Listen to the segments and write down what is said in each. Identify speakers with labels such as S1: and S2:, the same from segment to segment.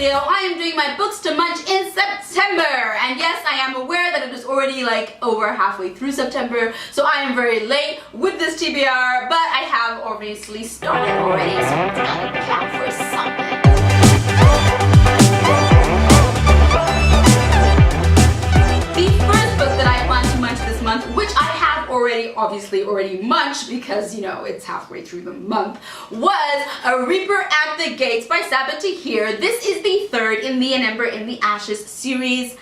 S1: video, I am doing my books to munch in September. And yes, I am aware that it is already like over halfway through September, so I am very late with this TBR, but I have obviously started already, so it's gotta count for something. The first book that I plan to munch this month, which I have obviously already munched because, you know, it's halfway through the month, was A Reaper at the Gates by Sabbath Tahir. This is the third in the An Ember in the Ashes series.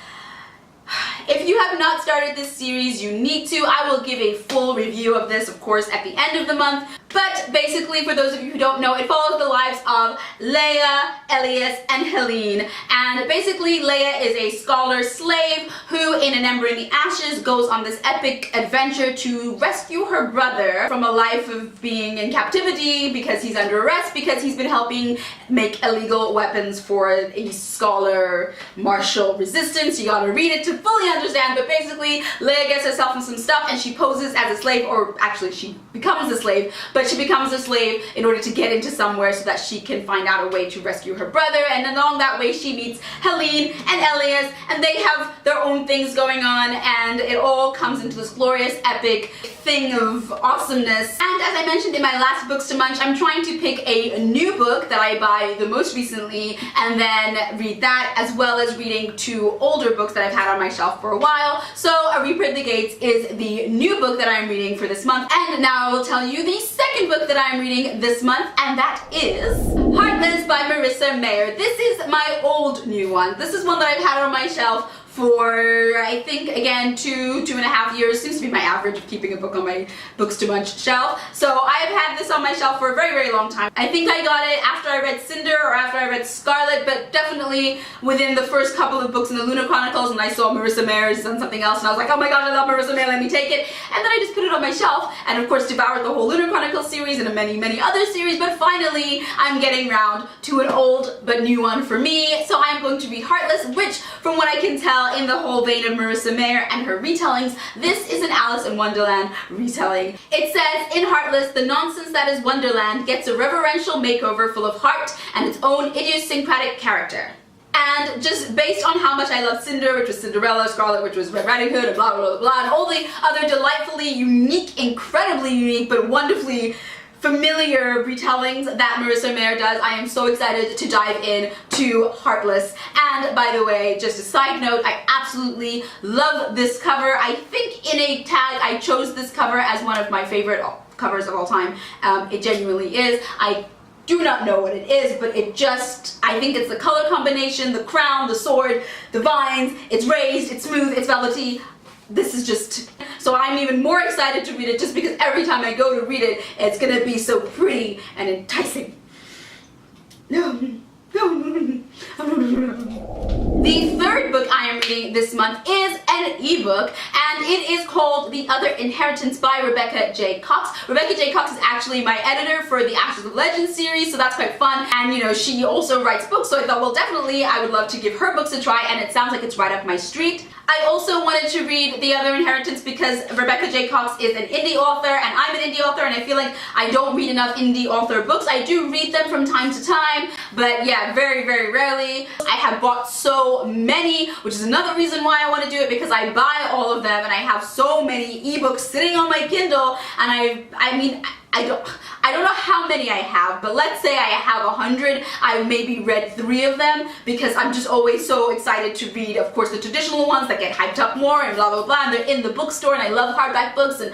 S1: If you have not started this series, you need to. I will give a full review of this, of course, at the end of the month. But basically, for those of you who don't know, it follows the lives of Leia, Elias, and Helene. And basically, Leia is a scholar slave who, in An Ember in the Ashes, goes on this epic adventure to rescue her brother from a life of being in captivity because he's under arrest because he's been helping make illegal weapons for a scholar martial resistance. You gotta read it to fully understand, but basically, Leia gets herself in some stuff and she poses as a slave, or actually she becomes a slave, but she becomes a slave in order to get into somewhere so that she can find out a way to rescue her brother, and along that way she meets Helene and Elias, and they have their own things going on, and it all comes into this glorious epic thing of awesomeness. And as I mentioned in my last books to munch, I'm trying to pick a new book that I buy the most recently and then read that, as well as reading two older books that I've had on my shelf for a while. So A Reaper at the Gates is the new book that I'm reading for this month, and now I will tell you the second book that I'm reading this month, and that is Heartless by Marissa Mayer. This is my old new one. This is one that I've had on my shelf for, I think, again, two and a half years. Seems to be my average of keeping a book on my books to munch shelf. So I have had this on my shelf for a very, very long time. I think I got it after I read Cinder or after I read Scarlet, but definitely within the first couple of books in the Luna Chronicles, when I saw Marissa Mayer's done something else, and I was like, oh my gosh, I love Marissa Mayer, let me take it. And then I just put it on my shelf, and of course devoured the whole Luna Chronicles series and many, many other series, but finally I'm getting round to an old but new one for me. So I'm going to read Heartless, which, from what I can tell, in the whole vein of Marissa Mayer and her retellings, this is an Alice in Wonderland retelling. It says, in Heartless, the nonsense that is Wonderland gets a reverential makeover full of heart and its own idiosyncratic character. And just based on how much I love Cinder, which was Cinderella, Scarlet, which was Red Riding Hood, and blah, blah, blah, blah, and all the other delightfully unique, incredibly unique, but wonderfully familiar retellings that Marissa Mayer does, I am so excited to dive in to Heartless. And by the way, just a side note, I absolutely love this cover. I think in a tag I chose this cover as one of my favorite covers of all time. It genuinely is. I do not know what it is, but it just, I think it's the color combination, the crown, the sword, the vines, it's raised, it's smooth, it's velvety. This is just, so I'm even more excited to read it just because every time I go to read it, it's gonna be so pretty and enticing. The third book I am reading this month is an ebook, and it is called The Other Inheritance by Rebecca J. Cox. Rebecca J. Cox is actually my editor for the Ashes of Legends series, so that's quite fun. And you know, she also writes books, so I thought, well, definitely I would love to give her books a try, and it sounds like it's right up my street. I also wanted to read The Other Inheritance because Rebecca J. Cox is an indie author, and I'm an indie author, and I feel like I don't read enough indie author books. I do read them from time to time, but yeah, very, very rarely. I have bought so many, which is another reason why I want to do it, because I buy all of them, and I have so many ebooks sitting on my Kindle, and I don't know how many I have, but let's say I have 100. I've maybe read 3 of them because I'm just always so excited to read, of course, the traditional ones that get hyped up more and blah, blah, blah, and they're in the bookstore, and I love hardback books, and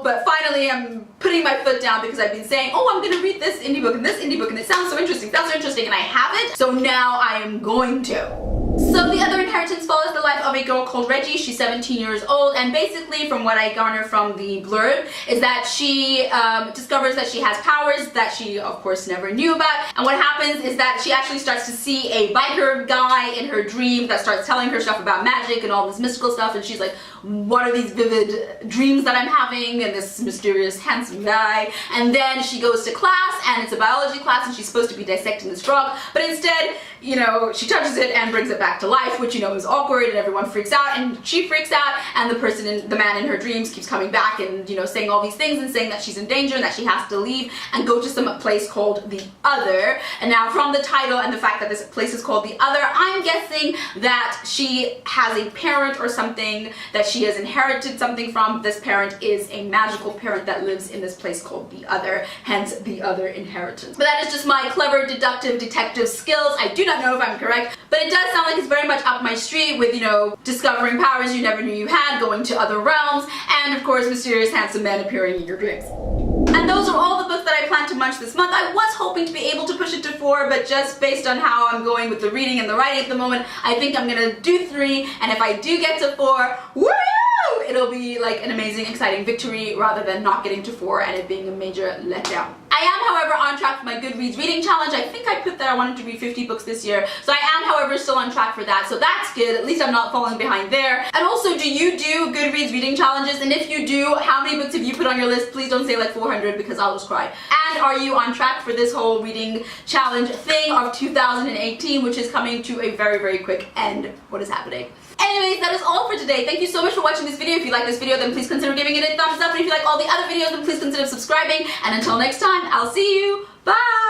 S1: but finally I'm putting my foot down because I've been saying, oh, I'm gonna read this indie book and this indie book, and it sounds so interesting, that's so interesting, and I haven't, so now I am going to. So The Other Inheritance follows the life of a girl called Reggie. She's 17 years old, and basically from what I garner from the blurb is that she discovers that she has powers that she of course never knew about, and what happens is that she actually starts to see a biker guy in her dream that starts telling her stuff about magic and all this mystical stuff, and she's like, what are these vivid dreams that I'm having, and this mysterious handsome guy. And then she goes to class, and it's a biology class, and she's supposed to be dissecting this frog, but instead, you know, she touches it and brings it back to life, which, you know, is awkward, and everyone freaks out, and she freaks out, and the man in her dreams keeps coming back and, you know, saying all these things and saying that she's in danger and that she has to leave and go to some place called the Other. And now from the title and the fact that this place is called the Other, I'm guessing that she has a parent or something that she has inherited something from. This parent is a magical parent that lives in this place called the Other, hence the Other inheritance. But that is just my clever deductive detective skills. I do not know if I'm correct, but it does sound like it's very much up my street with, you know, discovering powers you never knew you had, going to other realms, and of course mysterious handsome men appearing in your dreams. And those are all the books that I plan to munch this month. I was hoping to be able to push it to 4, but just based on how I'm going with the reading and the writing at the moment, I think I'm gonna do 3, and if I do get to 4, woo! It'll be like an amazing, exciting victory rather than not getting to 4 and it being a major letdown. I am, however, on track for my Goodreads reading challenge. I think I put that I wanted to read 50 books this year, so I am, however, still on track for that, so that's good. At least I'm not falling behind there. And also, do you do Goodreads reading challenges? And if you do, how many books have you put on your list? Please don't say like 400 because I'll just cry. And are you on track for this whole reading challenge thing of 2018, which is coming to a very, very quick end? What is happening? Anyways, that is all for today. Thank you so much for watching this video. If you like this video, then please consider giving it a thumbs up. And if you like all the other videos, then please consider subscribing. And until next time, I'll see you. Bye!